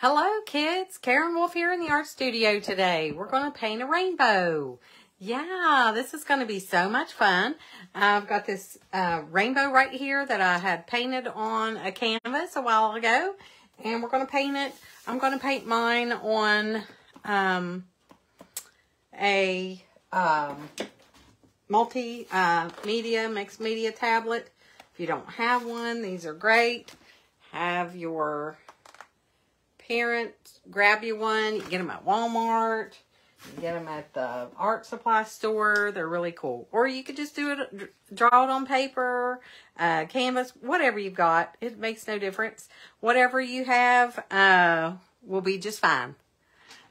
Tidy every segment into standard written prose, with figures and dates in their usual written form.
Hello kids, Karen Wolf here in the art studio today. We're going to paint a rainbow. Yeah, this is going to be so much fun. I've got this rainbow right here that I had painted on a canvas a while ago. And we're going to paint it. I'm going to paint mine on a multimedia, mixed media tablet. If you don't have one, these are great. Have your parents grab you one. You can get them at Walmart. You can get them at the art supply store. They're really cool. Or you could just do it, draw it on paper, canvas, whatever you've got. It makes no difference. Whatever you have will be just fine.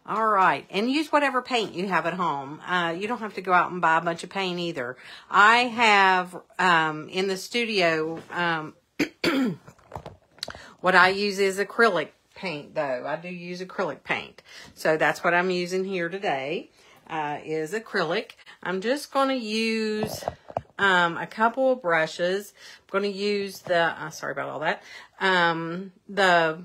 All right. And use whatever paint you have at home. You don't have to go out and buy a bunch of paint either. I have in the studio, what I use is acrylic paint, though. I do use acrylic paint. So that's what I'm using here today, is acrylic. I'm just going to use a couple of brushes. I'm going to use the, sorry about all that, the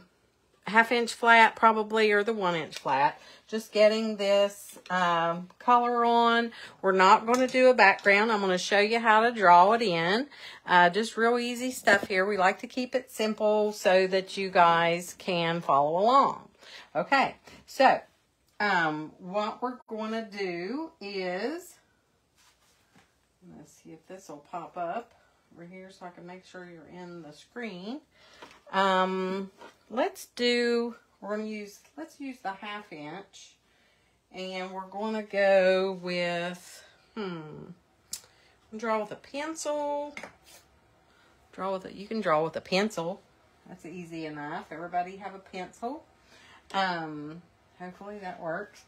1/2 inch flat probably, or the 1 inch flat. Just getting this color on. We're not going to do a background. I'm going to show you how to draw it in. Just real easy stuff here. We like to keep it simple so that you guys can follow along. Okay, so what we're going to do is, let's see if this will pop up over here so I can make sure you're in the screen. Let's use the 1/2 inch, and we're going to go with, draw with a pencil. You can draw with a pencil. That's easy enough. Everybody have a pencil. Hopefully that works.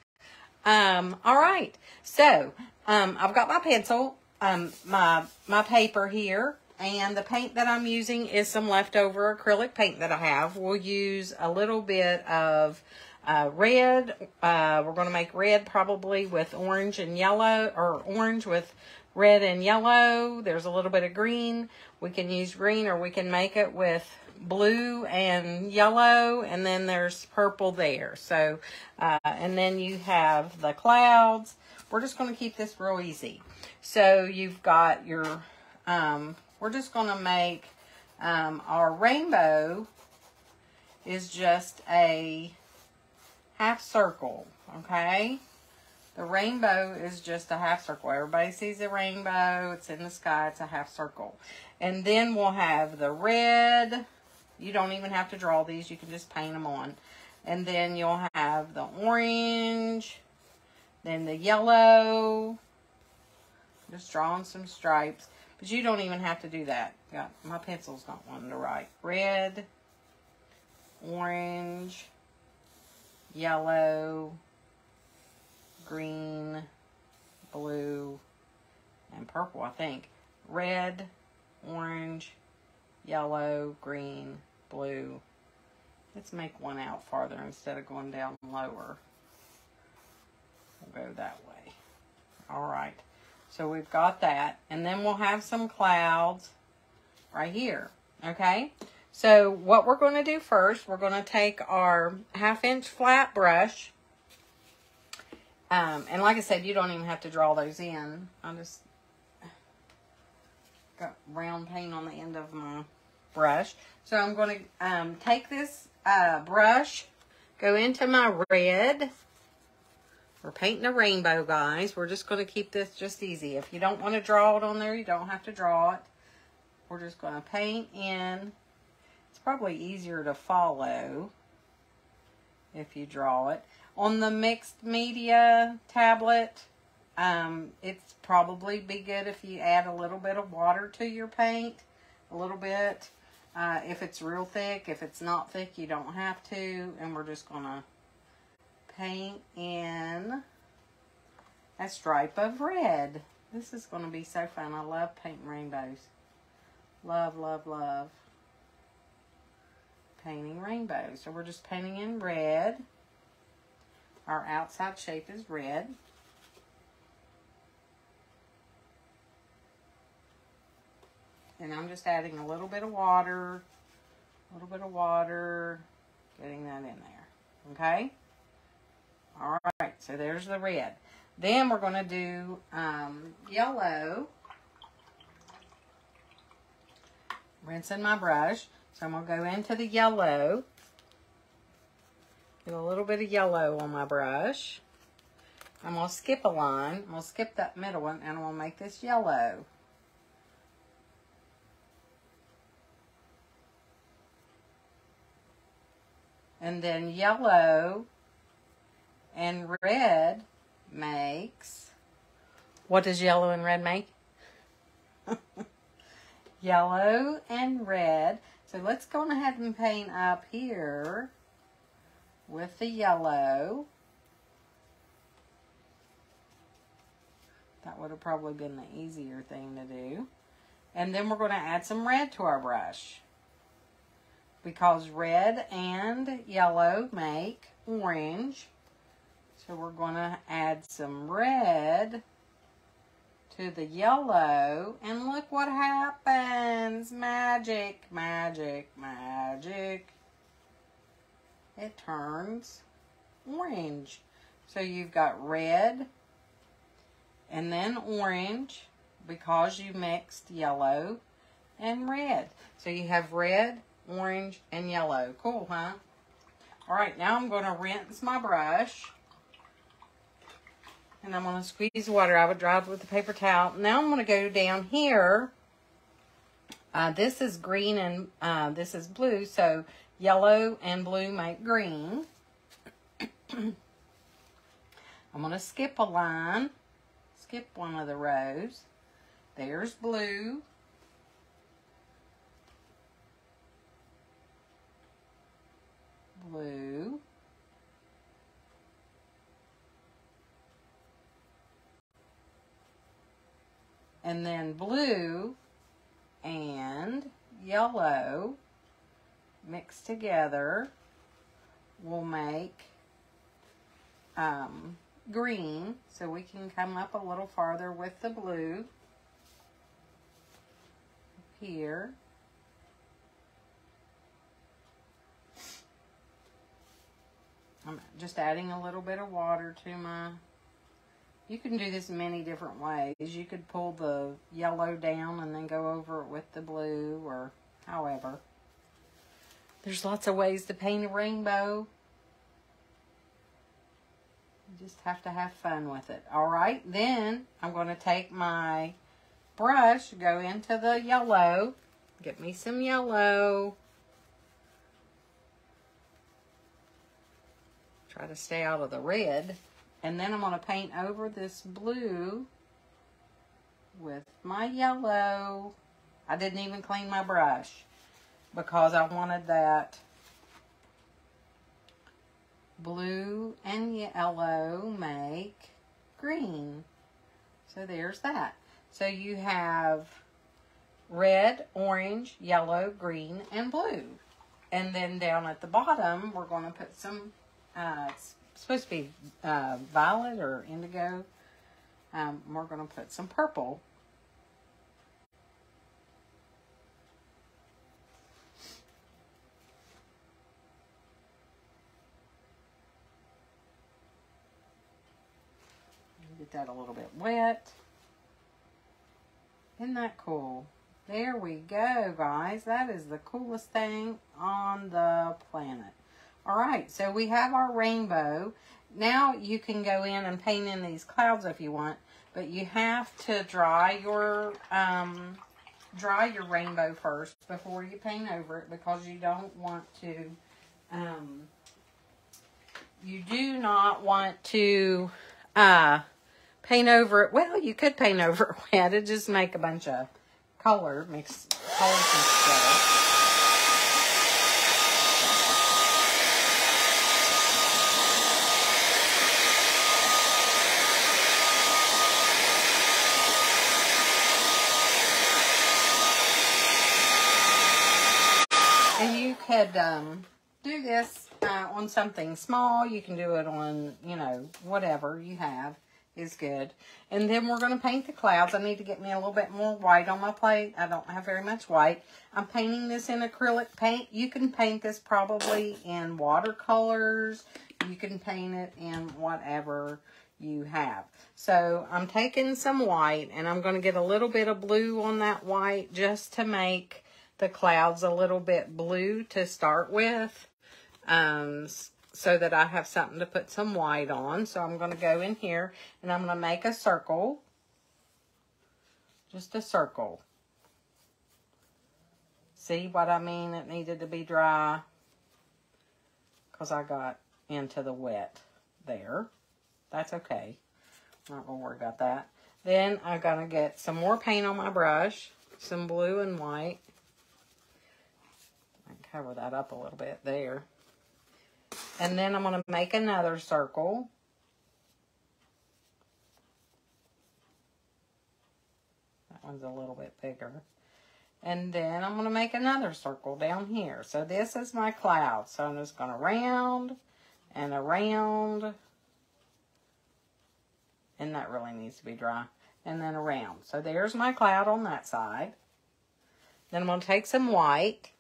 All right. So, I've got my pencil, my paper here. And the paint that I'm using is some leftover acrylic paint that I have. We'll use a little bit of red. We're going to make red probably with orange and yellow, or orange with red and yellow. There's a little bit of green. We can use green, or we can make it with blue and yellow, and then there's purple there. So, and then you have the clouds. We're just going to keep this real easy. So you've got your... we're just going to make our rainbow is just a 1/2 circle, okay? The rainbow is just a 1/2 circle. Everybody sees a rainbow. It's in the sky. It's a 1/2 circle. And then we'll have the red. You don't even have to draw these. You can just paint them on. And then you'll have the orange, then the yellow. Just drawing some stripes. But you don't even have to do that. My pencil's not wanting to write. Red, orange, yellow, green, blue, and purple, I think. Red, orange, yellow, green, blue. Let's make one out farther instead of going down lower. We'll go that way. All right. So we've got that, and then we'll have some clouds right here, okay? So what we're going to do first, we're going to take our 1/2 inch flat brush, and like I said, you don't even have to draw those in. I just got round paint on the end of my brush. So I'm going to take this brush, go into my red. We're painting a rainbow, guys. We're just going to keep this just easy. If you don't want to draw it on there, you don't have to draw it. We're just going to paint in. It's probably easier to follow if you draw it. On the mixed media tablet, it's probably be good if you add a little bit of water to your paint. A little bit. If it's real thick. If it's not thick, you don't have to. And we're just going to paint in a stripe of red. This is going to be so fun. I love painting rainbows. Love, love, love painting rainbows. So we're just painting in red. Our outside shape is red. And I'm just adding a little bit of water, getting that in there. Okay? All right, so there's the red. Then we're going to do yellow. Rinsing my brush. So I'm going to go into the yellow. Get a little bit of yellow on my brush. I'm going to skip a line. I'm going to skip that middle one, and I'm going to make this yellow. And then yellow and red makes... What does yellow and red make? Yellow and red. So let's go ahead and paint up here with the yellow. That would have probably been the easier thing to do. And then we're going to add some red to our brush, because red and yellow make orange. So we're going to add some red to the yellow, and look what happens. Magic, magic, magic. It turns orange. So you've got red and then orange, because you mixed yellow and red. So you have red, orange, and yellow. Cool, huh? All right, now I'm going to rinse my brush. And I'm going to squeeze water. I would dry it with a paper towel. Now I'm going to go down here. This is green and this is blue. So yellow and blue make green. I'm going to skip a line. Skip one of the rows. There's blue. Blue. And then blue and yellow mixed together will make green. So we can come up a little farther with the blue here. I'm just adding a little bit of water to my... You can do this many different ways. You could pull the yellow down and then go over it with the blue, or however. There's lots of ways to paint a rainbow. You just have to have fun with it. All right, then I'm going to take my brush, go into the yellow, get me some yellow. Try to stay out of the red. And then I'm going to paint over this blue with my yellow. I didn't even clean my brush because I wanted that blue and yellow make green. So there's that. So you have red, orange, yellow, green, and blue. And then down at the bottom, we're going to put some... it's supposed to be violet or indigo. We're going to put some purple. Get that a little bit wet. Isn't that cool? There we go, guys. That is the coolest thing on the planet. All right, so we have our rainbow. Now you can go in and paint in these clouds if you want, but you have to dry your rainbow first before you paint over it, because you don't want to, you do not want to paint over it. Well, you could paint over it wet. It'd just make a bunch of color, mix colors together. And you could do this on something small. You can do it on, you know, whatever you have. is good. And then we're going to paint the clouds. I need to get me a little bit more white on my plate. I don't have very much white. I'm painting this in acrylic paint. You can paint this probably in watercolors. You can paint it in whatever you have. So I'm taking some white and I'm going to get a little bit of blue on that white just to make the clouds a little bit blue to start with. So that I have something to put some white on. So I'm going to go in here and I'm going to make a circle. Just a circle. See what I mean? It needed to be dry because I got into the wet there. That's okay. I'm not going to worry about that. Then I'm going to get some more paint on my brush. Some blue and white. I can cover that up a little bit there. And then I'm going to make another circle. That one's a little bit bigger. And then I'm going to make another circle down here. So this is my cloud. So I'm just going to round and around. And that really needs to be dry. And then around. So there's my cloud on that side. Then I'm going to take some white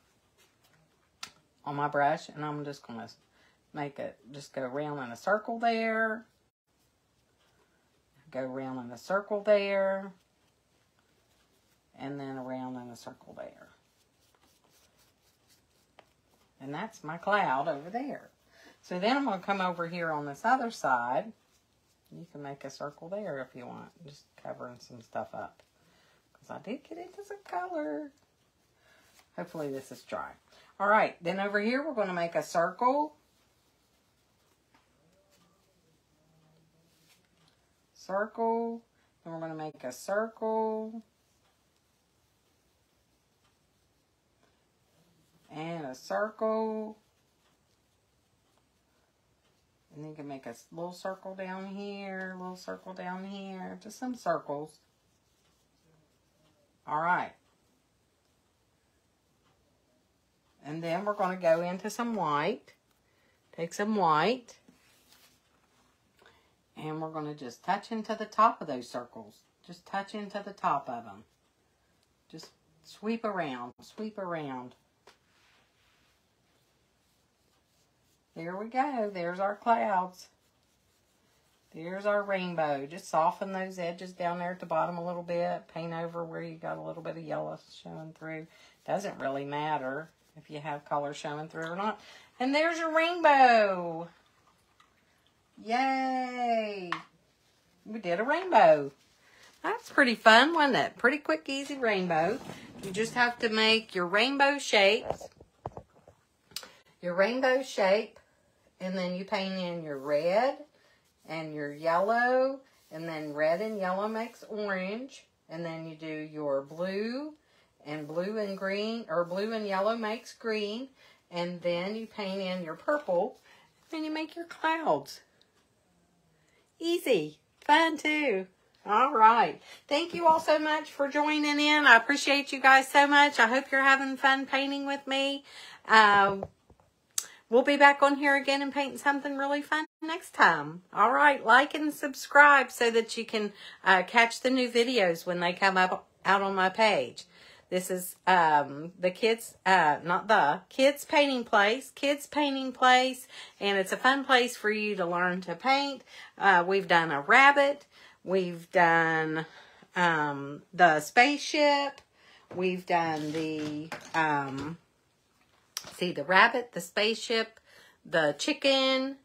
on my brush. And I'm just going to make it, just go around in a circle there. Go around in a circle there. And then around in a circle there. And that's my cloud over there. So then I'm going to come over here on this other side. You can make a circle there if you want. Just covering some stuff up. Because I did get into some color. Hopefully this is dry. Alright, then over here we're going to make a circle. Circle. Then we're going to make a circle. And a circle. And then you can make a little circle down here, a little circle down here, just some circles. Alright. And then we're going to go into some white. Take some white. And we're going to just touch into the top of those circles. Just touch into the top of them. Just sweep around, sweep around. There we go. There's our clouds. There's our rainbow. Just soften those edges down there at the bottom a little bit. Paint over where you got a little bit of yellow showing through. Doesn't really matter if you have color showing through or not. And there's your rainbow. Yay! We did a rainbow. That's pretty fun, wasn't it? Pretty quick, easy rainbow. You just have to make your rainbow shapes. Your rainbow shape. And then you paint in your red and your yellow. And then red and yellow makes orange. And then you do your blue and green. Or blue and yellow makes green. And then you paint in your purple. And you make your clouds. Easy. Fun too. All right. Thank you all so much for joining in. I appreciate you guys so much. I hope you're having fun painting with me. We'll be back on here again and painting something really fun next time. All right. Like and subscribe so that you can catch the new videos when they come up out on my page. This is the kids, not the kids painting place, and it's a fun place for you to learn to paint. We've done a rabbit, we've done the spaceship, we've done the the rabbit, the spaceship, the chicken,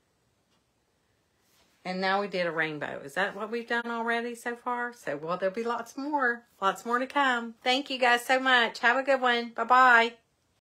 and now we did a rainbow. Is that what we've done already so far? So, well, there'll be lots more to come. Thank you guys so much. Have a good one. Bye-bye.